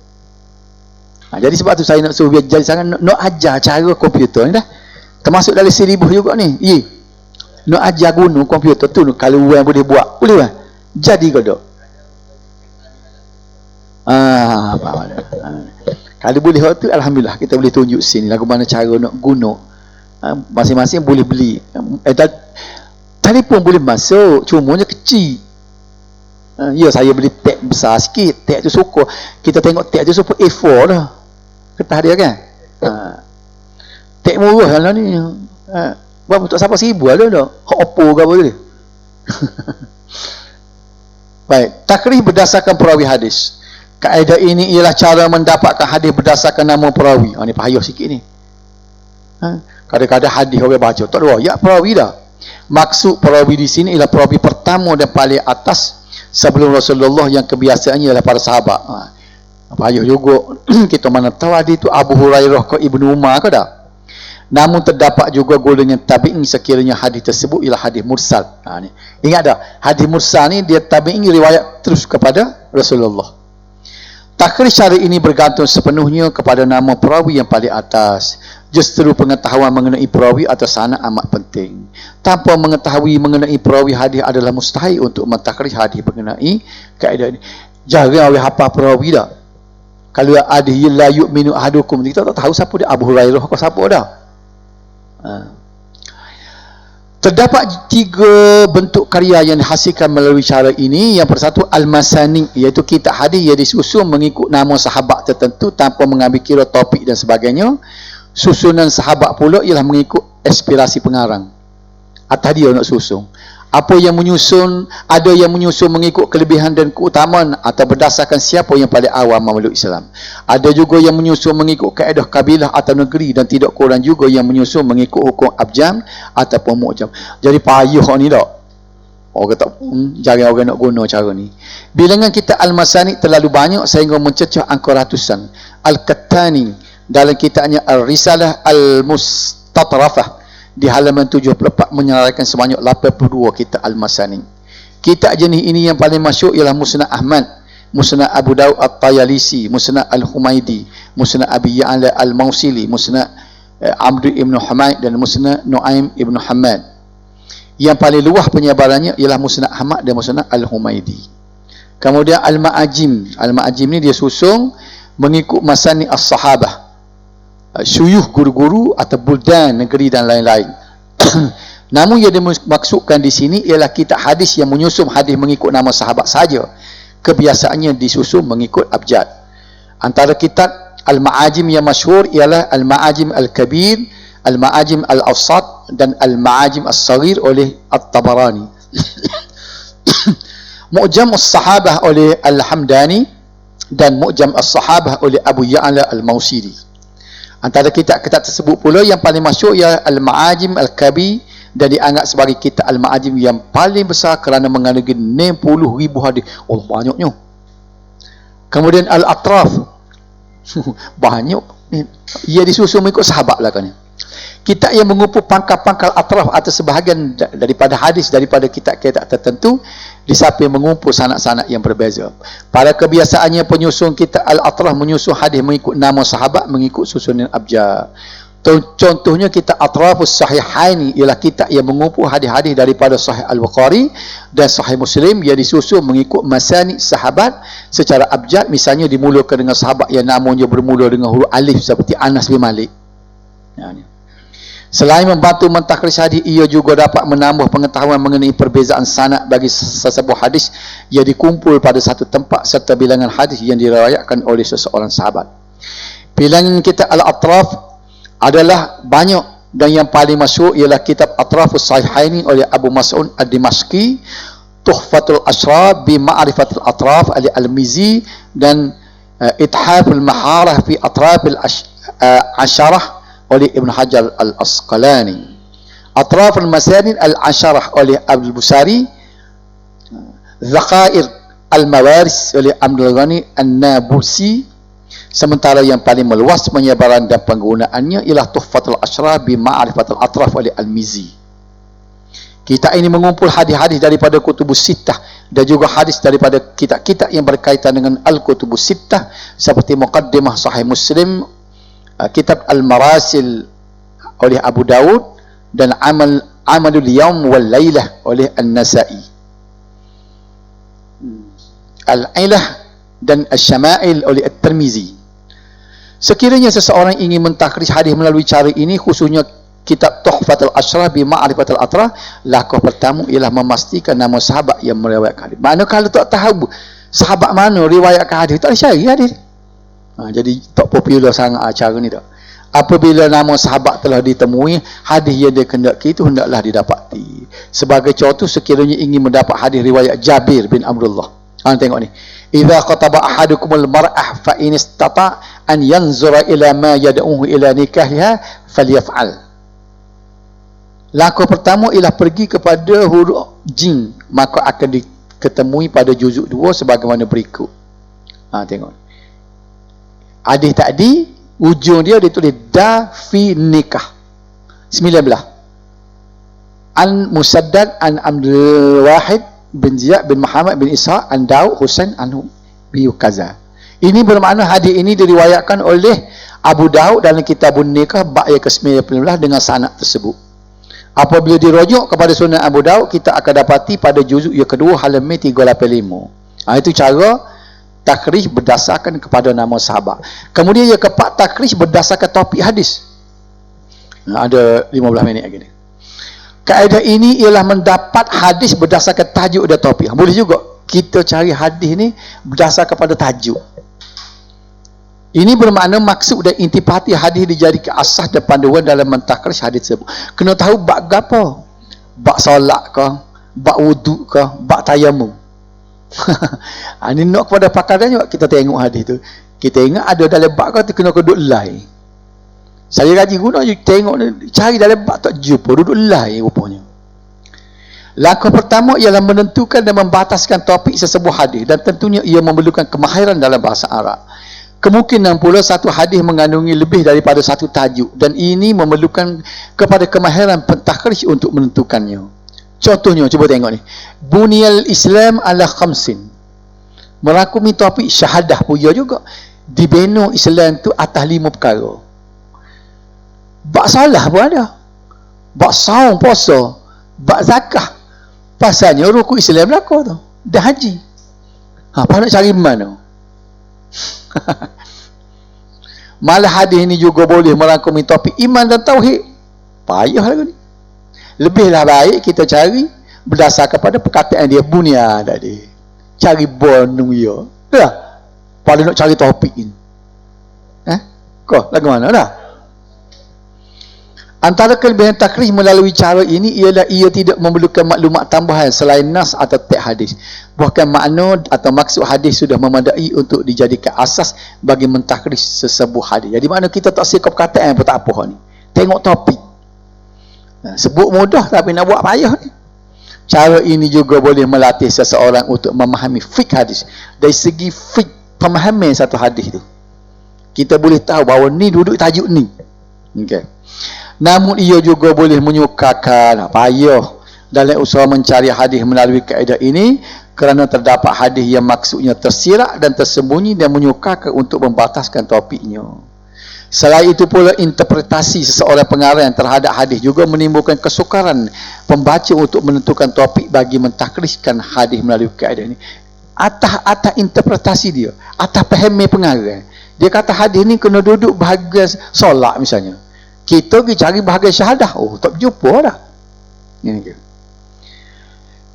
Jadi sebab tu saya nak suruh biar jadi sangat nak ajar cara komputer ni dah. Termasuk dalam silibus juga ni. Nak ajar guna komputer tu kalau orang boleh buat. Boleh kan? Jadi ke tak? Kalau boleh tu alhamdulillah kita boleh tunjuk sini lagu mana cara nak guna. Masing-masing boleh beli. Telefon boleh masuk, cumanya kecil. Ya, saya beli tab besar sikit. Tab tu suka. Kita tengok tab tu suka A4 dah. Ketah dia kan? Tab murah lah ni. Berapa tak siapa 1000 ada dah. Hak Oppo ke apa tu? Baik, takrij berdasarkan perawi hadis. Kaedah ini ialah cara mendapatkan hadis berdasarkan nama perawi. Ni payah sikit ni. Kadang-kadang hadis orang baca tak ada ya perawi dah. Maksud perawi di sini ialah perawi pertama dan paling atas sebelum Rasulullah yang kebiasaannya ialah para sahabat. Payah juga kita mana tahu hadis itu Abu Hurairah ke Ibnu Umar ke dah. Namun terdapat juga golongan tabi'in sekiranya hadis tersebut ialah hadis mursal. Ni. Ingat dah, hadis mursal ni dia tabi'in riwayat terus kepada Rasulullah. Takrij syar'i ini bergantung sepenuhnya kepada nama perawi yang paling atas. Justru pengetahuan mengenai perawi atau sanad amat penting. Tanpa mengetahui mengenai perawi hadis adalah mustahil untuk mentakrij hadis mengenai kaedah ini. Jarang orang hafal perawi dah. Kalau ada la yu'minu ahadukum, kita tak tahu siapa dia, Abu Hurairah ke siapa dah. Terdapat 3 bentuk karya yang dihasilkan melalui cara ini. Yang persatu al-masani, iaitu kitab hadis yang disusun mengikut nama sahabat tertentu tanpa mengambil kira topik dan sebagainya. Susunan sahabat pula ialah mengikut aspirasi pengarang. Atas dia nak susun. Apa yang menyusun, ada yang menyusun mengikut kelebihan dan keutamaan atau berdasarkan siapa yang paling awam memeluk Islam. Ada juga yang menyusun mengikut kaedah kabilah atau negeri, dan tidak kurang juga yang menyusun mengikut hukum abjam ataupun mu'jam. Jadi payuh ni tak? Orang tak jarang orang nak guna cara ni. Bilangan kitab Al-Masani terlalu banyak sehingga mencecah angka ratusan. Al-Kattani dalam kitabnya Al-Risalah Al-Mustatrafah di halaman 74 menyerahkan sebanyak 82 kitab Al-Masani. Kitab jenis ini yang paling masyhur ialah Musnad Ahmad, Musnad Abu Daud At-Tayalisi, Musnad Al-Humaidi, Musnad Abi Ya'la Al-Mausili, Musnad Abd ibn Humaid dan Musnad Nu'aim ibn Hamad. Yang paling luas penyebarannya ialah Musnad Ahmad dan Musnad Al-Humaidi. Kemudian Al-Ma'ajim. Al-Ma'ajim ni dia susun mengikut masani as-sahabah, syuyuh guru-guru atau buldan negeri dan lain-lain. Namun yang dimaksudkan di sini ialah kitab hadis yang menyusun hadis mengikut nama sahabat saja. Kebiasaannya disusun mengikut abjad. Antara kitab Al-Ma'ajim yang masyhur ialah Al-Ma'ajim Al-Kabir, Al-Ma'ajim Al-Awsat dan Al-Ma'ajim As-Saghir oleh At-Tabarani. Mu'jam As-Sahabah oleh Al-Hamdani dan Mu'jam As-Sahabah oleh Abu Ya'la Al-Mausili. Antara kitab-kitab tersebut pula yang paling masyhur ialah Al-Ma'ajim Al-Kabir, dan dianggap sebagai kitab Al-Ma'ajim yang paling besar kerana mengandungi 60,000 hadis. Oh, banyaknya. Kemudian Al-Atraf. Banyak. Ia disusun mengikut sahabat lah kan. Kitab yang mengumpul pangkal-pangkal atraf atau sebahagian daripada hadis daripada kitab-kitab tertentu, disamping mengumpul sanad-sanad yang berbeza. Pada kebiasaannya penyusun kitab Al-Atraf menyusun hadis mengikut nama sahabat mengikut susunan abjad. Contohnya kitab Atrafus Sahihain ialah kitab yang mengumpul hadis-hadis daripada Sahih Al-Bukhari dan Sahih Muslim yang disusun mengikut masanid sahabat secara abjad. Misalnya dimulakan dengan sahabat yang namanya bermula dengan huruf alif seperti Anas bin Malik. Selain membantu mentakhris hadis, ia juga dapat menambah pengetahuan mengenai perbezaan sanad bagi sesebuah hadis yang dikumpul pada satu tempat serta bilangan hadis yang diriwayatkan oleh seseorang sahabat. Bilangan kitab Al-Atraf adalah banyak, dan yang paling masyhur ialah kitab Atrafus Sahihaini oleh Abu Mas'ud Ad-Dimashqi, Tuhfatul Ashraf bi Ma'rifatul Atraf oleh Al-Mizi, dan Ithaful Maharah fi Atrafil Asharah oleh Ibn Hajar Al-Asqalani. Atraf al-Masanid Al-Asharah oleh Abdul Busari, Zakhair Al-Mawaris oleh Abdul Ghani An-Nabusi. Sementara yang paling meluas penyebaran dan penggunaannya ialah Tuhfatul Ashraf bi Ma'rifatul Atraf oleh Al-Mizi. Kitab ini mengumpul hadis-hadis daripada Kutubus Sittah dan juga hadis daripada kitab-kitab yang berkaitan dengan Al-Kutubus Sittah seperti Muqaddimah Sahih Muslim, kitab Al-Marasil oleh Abu Daud, dan Amalul Yawm wal Lailah oleh An-Nasa'i. Al-Ilah dan Al-Syama'il oleh At-Tirmizi. Sekiranya seseorang ingin mentakhris hadis melalui cara ini, khususnya kitab Tuhfatul Ashraf bi Ma'rifatul Atraf, langkah pertama ialah memastikan nama sahabat yang meriwayatkan hadis. Mana kalau tak tahu sahabat mana riwayatkan hadis, tak boleh cari hadis. Jadi tak popular sangat acara ni tak. Apabila nama sahabat telah ditemui, hadis yang dia kendaki itu hendaklah didapati. Sebagai contoh, sekiranya ingin mendapat hadis riwayat Jabir bin Abdullah. Tengok ni. Idza qataba ahadukumul mar'ah fa in istata' an yanzura ila ma yad'uhu ila nikahiha falyaf'al. Langkah pertama ialah pergi kepada huruf jin, maka akan diketemui pada juzuk 2 sebagaimana berikut. Tengok. Hadis tadi ujung dia ditulis da fi nikah 19. An Musaddad an Abdul Wahid bin Ziyad bin Muhammad bin Ishaq an Daud Husain anhu bi kaza. Ini bermakna hadis ini diriwayatkan oleh Abu Daud dalam Kitabun Nikah bab yang ke-19 dengan sanad tersebut. Apabila dirujuk kepada Sunan Abu Daud, kita akan dapati pada juzuk yang kedua halaman 385. Itu cara takhrij berdasarkan kepada nama sahabat. Kemudian yang keempat, takhrij berdasarkan topik hadis. Ada 15 minit lagi ni. Kaedah ini ialah mendapat hadis berdasarkan tajuk dan topik. Boleh juga kita cari hadis ni berdasarkan kepada tajuk. Ini bermakna maksud dan intipati hadis dijadikan asas dan panduan dalam mentakhrij hadis tersebut. Kena tahu bab apa? Bab solat ke, bab wuduk ke, bab tayamum. Ini nak kepada pakarannya, kita tengok hadis tu. Kita ingat ada dalam bab kau tu kena duduk lai. Saya gaji guna je tengok cari dalam bab tak jumpa, duduk lai rupanya. Langkah pertama ialah menentukan dan membataskan topik sesebuah hadis, dan tentunya ia memerlukan kemahiran dalam bahasa Arab. Kemungkinan pula satu hadis mengandungi lebih daripada satu tajuk, dan ini memerlukan kepada kemahiran pentakhrij untuk menentukannya. Contohnya, cuba tengok ni. Bunyal Islam ala khamsin. Merangkumi topik syahadah punya juga. Dibina Islam tu atas 5 perkara. Bab salah pun ada. Bab saum puasa, bab zakah. Pasalnya rukun Islam belaka tu. Dah haji. Apa nak cari mana? Malah hadis ini juga boleh merangkumi topik iman dan tauhid. Payah lagu ni. Lebihlah baik kita cari berdasar kepada perkataan dia bunya tadi. Cari bonung dia. Dah. Paling nak cari topik ini. Kau lagu mana dah? Antara kelebihan takhrij melalui cara ini ialah ia tidak memerlukan maklumat tambahan selain nas atau teks hadis. Bahkan makna atau maksud hadis sudah memadai untuk dijadikan asas bagi mentakhrij sesebuah hadis. Jadi mana kita tak sikap perkataan pun tak apa ni. Tengok topik. Sebut mudah tapi nak buat payah ni. Cara ini juga boleh melatih seseorang untuk memahami fiqh hadis. Dari segi fiqh pemahaman satu hadis tu, kita boleh tahu bahawa ni duduk tajuk ni. Okey. Namun ia juga boleh menyukarkan payah dalam usaha mencari hadis melalui kaedah ini, kerana terdapat hadis yang maksudnya tersirat dan tersembunyi dan menyukarkan untuk membataskan topiknya. Selain itu pula, interpretasi seseorang pengarang terhadap hadis juga menimbulkan kesukaran pembaca untuk menentukan topik bagi mentakhrijkan hadis melalui kaedah ini. Atas interpretasi dia, atas pahami pengarang. Dia kata hadis ni kena duduk bahagian solat misalnya. Kita pergi cari bahagian syahadah. Oh, tak jumpa dah.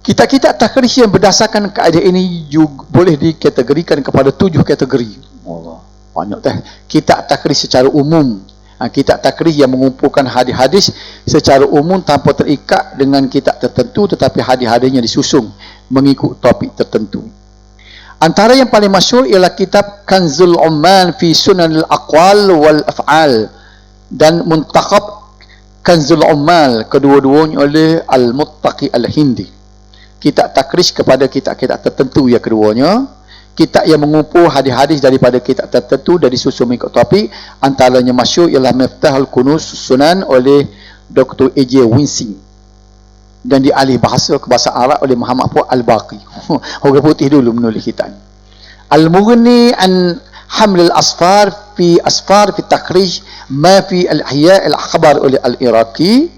Kitab-kitab takhrij yang berdasarkan kaedah ini juga boleh dikategorikan kepada 7 kategori. Allah, banyak dah. Kitab takhrij secara umum. Kitab takhrij yang mengumpulkan hadis-hadis secara umum tanpa terikat dengan kitab tertentu, tetapi hadis-hadisnya disusun mengikut topik tertentu. Antara yang paling masyhur ialah kitab Kanzul Umman fi Sunanil Aqwal wal Af'al dan Muntakhab Kanzul Ummal, kedua-duanya oleh Al-Muttaqi Al-Hindi. Kitab takhrij kepada kitab-kitab tertentu yang keduanya. Kitab yang mengumpul hadis-hadis daripada kitab tertentu dan disusun mengikut topik. Antaranya masyhur ialah Miftahul Kunuz Sunan oleh Dr. A.J. Winsing, dan dialih bahasa ke bahasa Arab oleh Muhammad Fuad Al-Baqi. Orang putih dulu menulis kitab. Al-Mughni an Haml al-Asfar fi takhrij ma fi al-Ihya al-Akhbar oleh Al-Iraqi.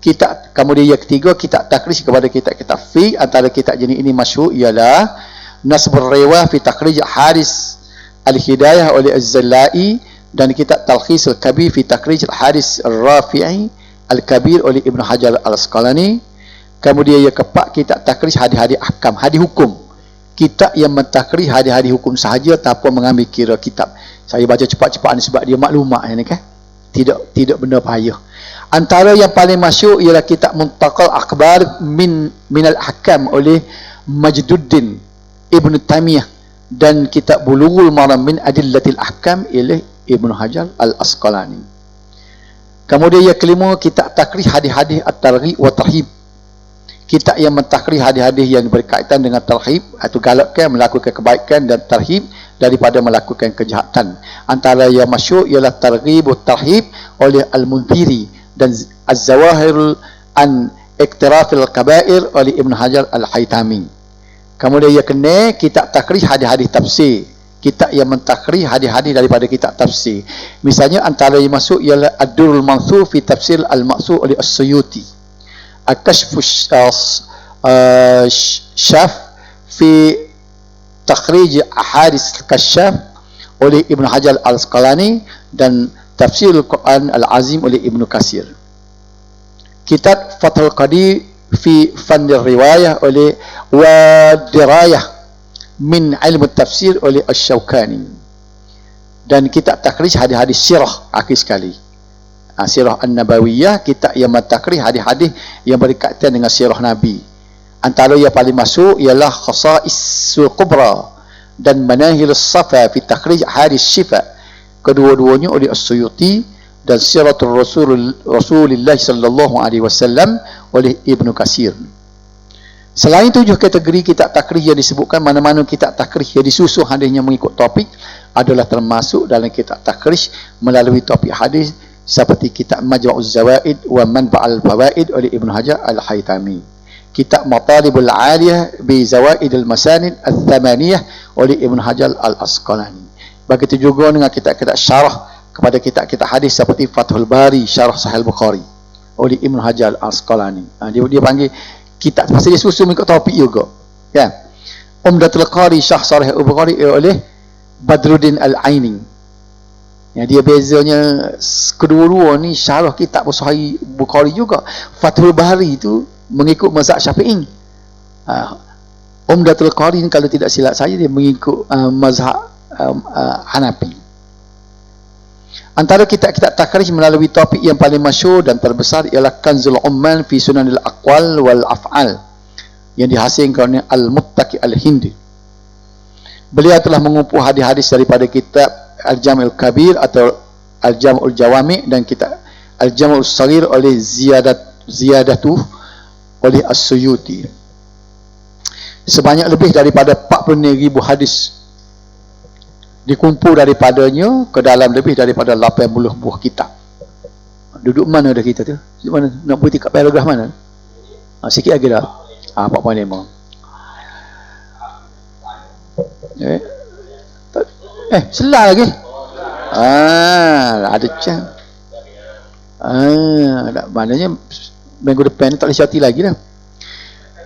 Kitab kemudian yang ketiga, kitab takhrij kepada kitab-kitab fiqh. Antara kitab jenis ini masyhur ialah Nasbur Riwah fi takhrij Haris al-Hidayah oleh Az-Zallai, dan kitab Talkhis al-Kabir fi takhrij Haris al-Rafi'i al-Kabir oleh Ibn Hajar al-Asqalani. Kemudian yang keempat, kitab takhrij hadis-hadis ahkam, hadis hukum. Kitab yang mentakhrij hadis-hadis hukum sahaja tanpa mengambil kira kitab. Saya baca cepat-cepat ni sebab dia maklumat ni kan. Tidak benda payah. Antara yang paling masyhur ialah kitab Muntaqal Akhbar min al-Ahkam oleh Majduddin Ibn Taymiyah, dan kitab Bulughul Maram min Adillatil Ahkam oleh Ibn Hajar al-Asqalani. Kemudian yang kelima, kitab takhrij hadis-hadis at-targhib wa tarhib. Kitab yang mentakhrij hadis-hadis yang berkaitan dengan tarhib, atau galakkan melakukan kebaikan, dan tarhib daripada melakukan kejahatan. Antara yang masyhur ialah Targhib wa Tarhib oleh Al-Munziri, dan Az-Zawahir an Iktirafil Kabair oleh Ibn Hajar Al-Haytami. Kemudian yang kena, kitab takhrij hadis-hadis tafsir. Kitab yang mentakhrij hadis-hadis daripada kitab tafsir. Misalnya antara yang masuk ialah Ad-Durrul Mansur fi Tafsir Al-Maqsur oleh As-Suyuti, Al-Kashfu Syaf fi takhrij ahadits kasyaf oleh Ibnu Hajar al-Asqalani dan Tafsirul Quran al-Azim oleh Ibnu Katsir. Kitab Fathul Qadir fi Fann Riwayah oleh wa Dirayah min Ilmu Tafsir oleh Asy-Syaukani. Dan kitab takhrij hadis-hadis sirah, akhir sekali. Sirah An-Nabawiyah, kitab yang mentakhrij hadis-hadis yang berkaitan dengan sirah Nabi. Antara yang paling masuk ialah Khasaisul Kubra dan Manahilus Safa fi takhrij hadis syifa. Kedua-duanya oleh As-Suyuti, dan Siratul Rasulullah sallallahu alaihi wasallam oleh Ibnu Katsir. Selain 7 kategori kitab takhrij yang disebutkan, mana-mana kitab takhrij yang disusun hadisnya mengikut topik adalah termasuk dalam kitab takhrij melalui topik hadis, seperti kitab Majma'uz Zawaid wa Manba'ul Fawaid oleh Ibnu Hajar al-Haytami, kitab Matalibul Aliyah bi Zawaidil Masanid al-Thamaniyah oleh Ibnu Hajar al-Asqalani. Begitu juga dengan kitab-kitab syarah kepada kitab-kitab hadis seperti Fathul Bari Syarah Sahih Bukhari oleh Ibnu Hajar al-Asqalani. Dia panggil kitab pasal dia susun mengikut topik juga. Kan? Umdatul Qari Syarh Sahih Bukhari oleh Badruddin Al-Aini. Dia bezanya kedua-dua ni syarah kitab Sahih Bukhari juga. Fathul Bari itu mengikut mazhab Syafi'i. Umdatul Qari ni kalau tidak silap saya dia mengikut mazhab Hanafi. Antara kitab-kitab takhrij melalui topik yang paling masyhur dan terbesar ialah Kanzul Umman fi Sunanil Aqwal wal Af'al yang dihasilkan oleh Al-Muttaqi Al-Hindi. Beliau telah mengumpul hadis-hadis daripada kitab Al-Jami'ul Kabir atau Al-Jami'ul Jawami' dan kitab Al-Jami'ul Saghir oleh Ziyadatuh oleh As-Suyuti. Sebanyak lebih daripada 40,000 hadis dikumpul daripadanya ke dalam lebih daripada 80 buah kitab. Duduk mana dah kita tu? Duduk mana? Nak putih kat paragraf mana? Sikit lagi dah. 4.5. Selah lagi. Ada cang. Maknanya minggu depan ni tak boleh syati lagi dah.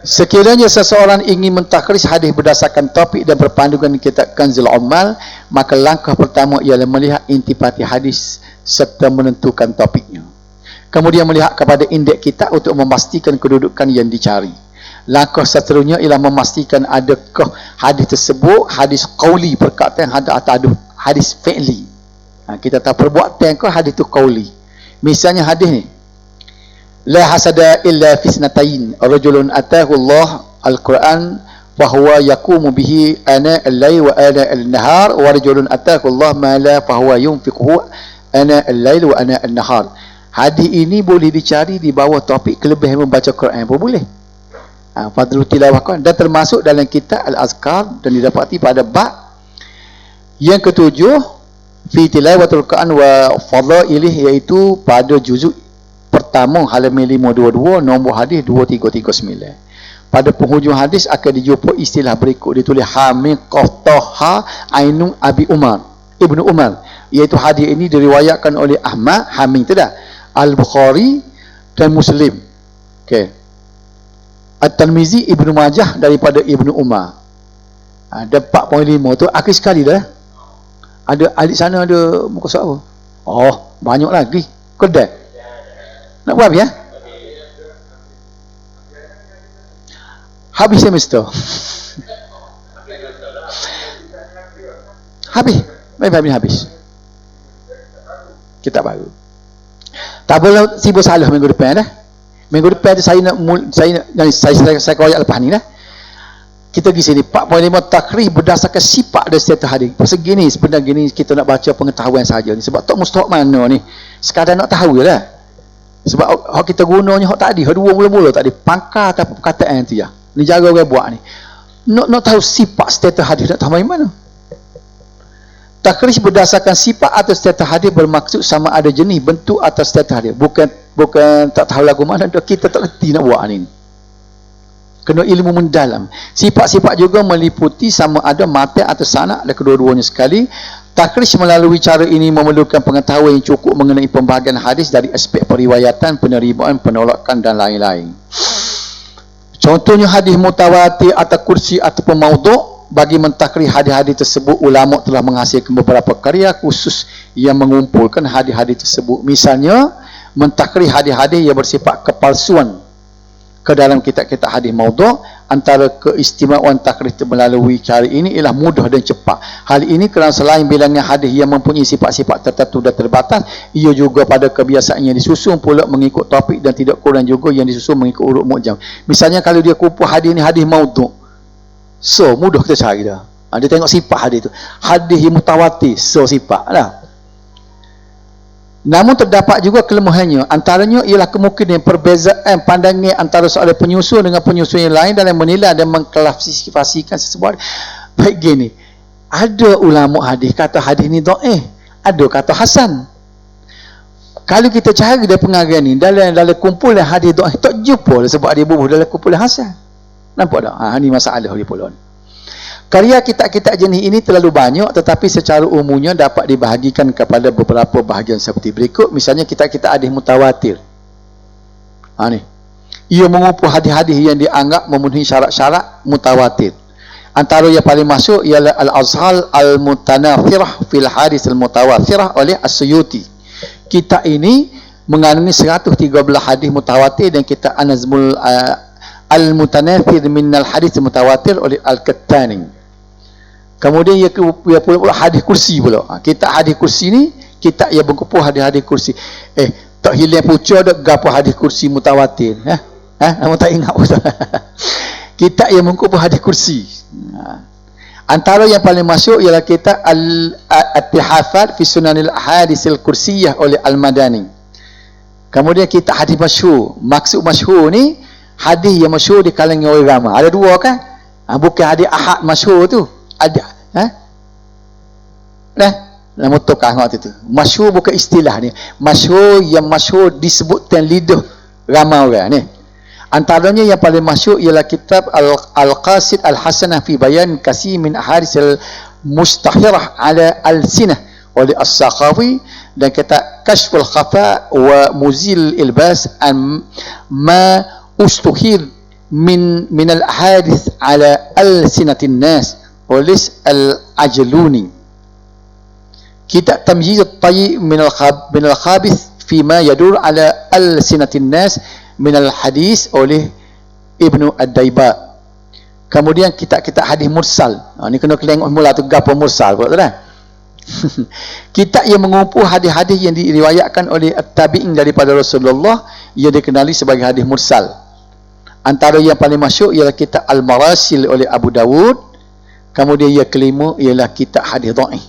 Sekiranya seseorang ingin mentakhrij hadis berdasarkan topik dan berpandukan kitab Kanzul Ummal, maka langkah pertama ialah melihat intipati hadis serta menentukan topiknya. Kemudian melihat kepada indeks kitab untuk memastikan kedudukan yang dicari. Langkah seterusnya ialah memastikan adakah hadis tersebut hadis qauli perkataan atau hadis fi'li. Kita tahu perbuatan ke hadis itu qauli. Misalnya hadis ni, la hasada illa fisnatain, rajulun atahu Allah al-Quran wa huwa yaqumu bihi ana al-layl wa ana al-nahar, wa rajulun atahu Allah ma la fa huwa yunfiquhu ana al-layl wa ana al-nahar. Hadis ini boleh dicari di bawah topik kelebihan membaca Quran pun boleh. Fadlul tilawah Quran, dan termasuk dalam kitab Al-Azkar, dan didapati pada bab yang ketujuh fi tilawatul Quran wa fadailih, iaitu pada juzuk pertama halaman 522 nombor hadis 2339. Pada penghujung hadis akan dijumpa istilah berikut, ditulis hamim qaftaha ainun abi Umar Ibnu Umar, iaitu hadis ini diriwayatkan oleh Ahmad, hamim tidak, Al-Bukhari dan Muslim. Okey. At-Tirmizi, Ibnu Majah daripada Ibnu Umar. Ada 4.5 tu akhir sekali dah. Ada alik sana ada muka surat apa? Oh, banyak lagi. Kedai. Nak buat apa ya? Habis semester. Habis. Kitab baru. Tak boleh sibuk salah minggu depan dah. Minggu depan tu saya koyak lepas ni dah. Kita pergi sini 4.5 takhrij berdasarkan sifat dan status hadis. Pasal gini sebenarnya gini kita nak baca pengetahuan saja ni, sebab tak mustahak mana ni. Sekadar nak tahu jelah. Sebab hak kita gunanya hak tadi, hak dua mula-mula tadi, pangkal atau perkataan tu ya. Ni jaga orang buat ni. Nak tahu sifat status hadis, nak tahu mana? Takhrij berdasarkan sifat atau status hadis bermaksud sama ada jenis, bentuk atau status hadis. Bukan tak tahu lagu mana, kita tak reti nak buat ni. Kena ilmu mendalam. Sifat-sifat juga meliputi sama ada matan atau sanad, dan kedua-duanya sekali. Takhrij melalui cara ini memerlukan pengetahuan yang cukup mengenai pembahagian hadis dari aspek periwayatan, penerimaan, penolakan dan lain-lain. Contohnya hadis mutawatir atau kursi ataupun maudhu', bagi mentakrih hadis-hadis tersebut, ulama telah menghasilkan beberapa karya khusus yang mengumpulkan hadis-hadis tersebut. Misalnya, mentakrih hadis-hadis yang bersifat kepalsuan ke dalam kitab-kitab hadis maudhu'. Antara keistimewaan takrih melalui cara ini ialah mudah dan cepat. Hal ini kerana selain bilangan hadis yang mempunyai sifat-sifat tertentu dan terbatas, ia juga pada kebiasaannya disusun pula mengikut topik dan tidak kurang juga yang disusun mengikut urut mu'jam. Misalnya kalau dia kumpul hadis ni hadis maudhu', so mudah kita cari dah. Dia tengok sifat hadis tu. Hadis yang mutawatir, so sifat lah. Namun terdapat juga kelemahannya. Antaranya ialah kemungkinan perbezaan pandangan antara seorang penyusun dengan penyusun yang lain dalam menilai dan mengklasifikasikan sesuatu. Baik gini, ada ulama hadis kata hadis ni dhaif, ada kata hasan. Kalau kita cari dari pengarang ni dalam kumpulan hadis dhaif, tak jumpa sebab dia bubuh dalam kumpulan hasan. Nampak tak? Ni masalah dia pula ni. Karya kitab-kitab jenis ini terlalu banyak, tetapi secara umumnya dapat dibahagikan kepada beberapa bahagian seperti berikut. Misalnya kitab-kitab hadis mutawatir. Ni. Ia mengumpul hadis-hadis yang dianggap memenuhi syarat-syarat mutawatir. Antara yang paling masuk ialah Al-Azhar Al-Mutanathirah fil Hadis Al-Mutawatirah oleh As-Suyuti. Kitab ini mengandungi 113 hadis mutawatir, dan kitab An-Nazmul Al-Mutanathir min Al-Hadis Al-Mutawatir oleh Al-Kattani. Kemudian ia pula hadis kursi pula. Kitab hadis kursi ni kitab yang berkumpul hadis-hadis kursi. Tak hilang pucuk dak gapo hadis kursi mutawatir. Kamu tak ingat betul. Kitab yang berkumpul hadis kursi. Antara yang paling masuk ialah kitab Al-Ittihafat fi Sunanil Ahadits Al-Kursiyah oleh Al-Madani. Kemudian kitab hadis masyhur. Maksud masyhur ni hadis yang masyhur di kalangan orang ramai. Ada dua kan? Bukan hadis ahad masyhur tu. Ada. Nama tukar waktu tu. Masyhur bukan istilah ni. Masyhur yang masyhur disebutkan lidah ramai orang ni. Antaranya yang paling masyhur ialah kitab Al-Qasid Al-Hasanah fi Bayan Kasir min Ahadits Al-Mustahirah ala Al-Sinah oleh As-Sakhawi, dan kitab Kashful Khafa wa Muzil Ilbas ma ustuhir min al-ahadits ala al-sinatin nas oleh Al-Ajluni. Kitab Tamyiz at-Tayyib min al-Khabith fima yadur ala al-sinatin nas min al-hadis oleh Ibnu Ad-Daiba. Kemudian kitab-kitab hadis mursal. Ni kena tengok mula tu gapo mursal pula tu dah. Kitab yang mengumpul hadis-hadis yang diriwayatkan oleh at-tabi'in daripada Rasulullah, ia dikenali sebagai hadis mursal. Antara yang paling masyhur ialah kitab Al-Marasil oleh Abu Dawud. Kemudian yang kelima ialah kitab hadis dhaif.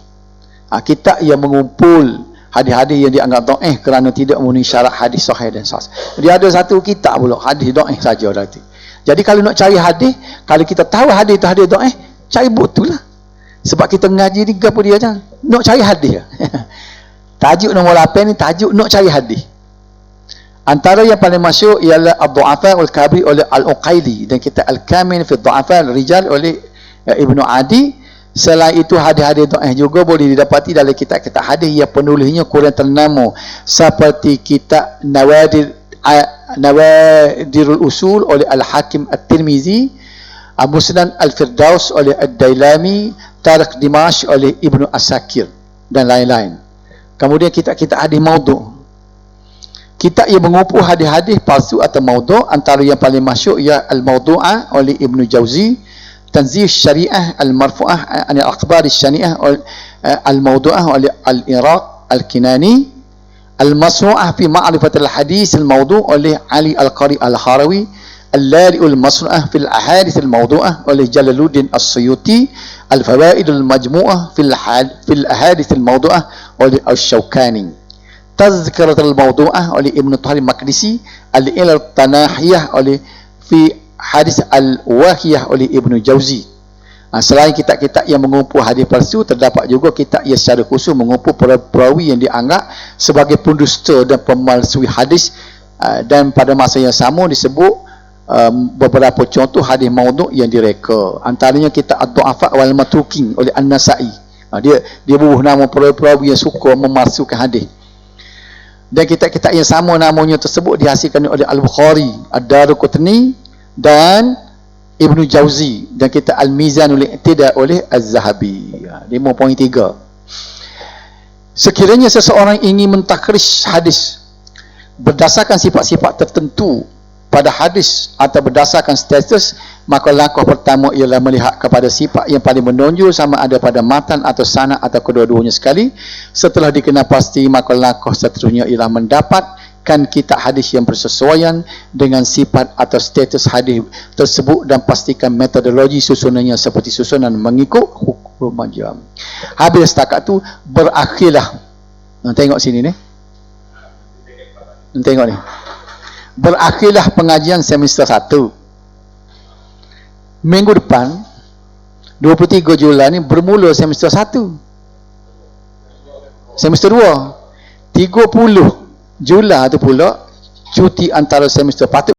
Kitab yang mengumpul hadis-hadis yang dianggap dhaif kerana tidak memenuhi syarat hadis sahih dan sahih. Dia ada satu kitab pula hadis dhaif saja berarti. Jadi kalau nak cari hadis, kalau kita tahu hadis itu hadis dhaif, cari buku lah. Sebab kita ngaji ni gapo dia aja. Nak cari hadis. Tajuk nombor 8 ni tajuk nak cari hadis. Antara yang paling masyhur ialah Ad-Du'afa Al-Kabir oleh Al-Uqaili, dan kitab Al-Kamil fi Ad-Du'afa Al-Rijal oleh Ibnu Adi. Selain itu hadis-hadis dhaif juga boleh didapati dalam kitab-kitab hadis yang penulisnya kurang ternama, seperti kitab Nawadirul Usul oleh Al-Hakim At-Tirmizi, Musnad Al-Firdaus oleh Ad-Dailami, Tarikh Dimashq oleh Ibnu Asakir, dan lain-lain. Kemudian kitab-kitab hadis maudhu'. Kitab yang mengumpul hadis-hadis palsu atau maudhu', antara yang paling masyhur ialah Al-Mawdu'ah oleh Ibnu Jauzi, Tanzih Syariah Al-Marfu'ah an al-Akhbar Al-Syani'ah Al-Mawdu'ah oleh Al-Iraq Al-Kinani, Al-Masru'ah fi Ma'rifat Al-Hadis Al-Mawdu' oleh Ali Al-Qari Al-Harawi, Al-Lari'ul Masru'ah fil Ahadits Al-Mawdu'ah oleh Jalaluddin As-Suyuti, Al-Fawaid Al-Majmu'ah fil Ahadits Al-Mawdu'ah oleh Al-Shawkani, Tazkirat Al-Mawdu'ah oleh Ibn Tahir Maqdisi, Al-Ilal Tanahiyah oleh fi Hadis Al-Wahiyah oleh Ibnu Jauzi. Selain kitab-kitab yang mengumpul hadis palsu, terdapat juga kitab yang secara khusus mengumpul perawi yang dianggap sebagai pendusta dan pemalsui hadis, dan pada masa yang sama disebut beberapa contoh hadis maudhu' yang direka. Antaranya kitab Ad-Du'afa wal Matrukin oleh An-Nasa'i. Dia bubuh nama perawi-perawi yang suka memalsukan hadis. Dan kitab-kitab yang sama namanya tersebut dihasilkan oleh Al-Bukhari, Ad-Daraqutni dan Ibnu Jauzi dan kitab Al-Mizanul I'tidal oleh Az-Zahabi. 5.3. Sekiranya seseorang ingin mentakhrij hadis berdasarkan sifat-sifat tertentu pada hadis atau berdasarkan status, maka langkah pertama ialah melihat kepada sifat yang paling menonjol sama ada pada matan atau sanad atau kedua-duanya sekali. Setelah dikenal pasti, maka langkah seterusnya ialah mendapatkan kitab hadis yang bersesuaian dengan sifat atau status hadis tersebut dan pastikan metodologi susunannya seperti susunan mengikut hukum majam. Habis setakat tu berakhirlah. Tengok sini ni. Tengok ni. Berakhirlah pengajian semester 1. Minggu depan 23 Julai ni bermula semester 1. Semester 2. 30 Julai tu pula cuti antara semester. Patut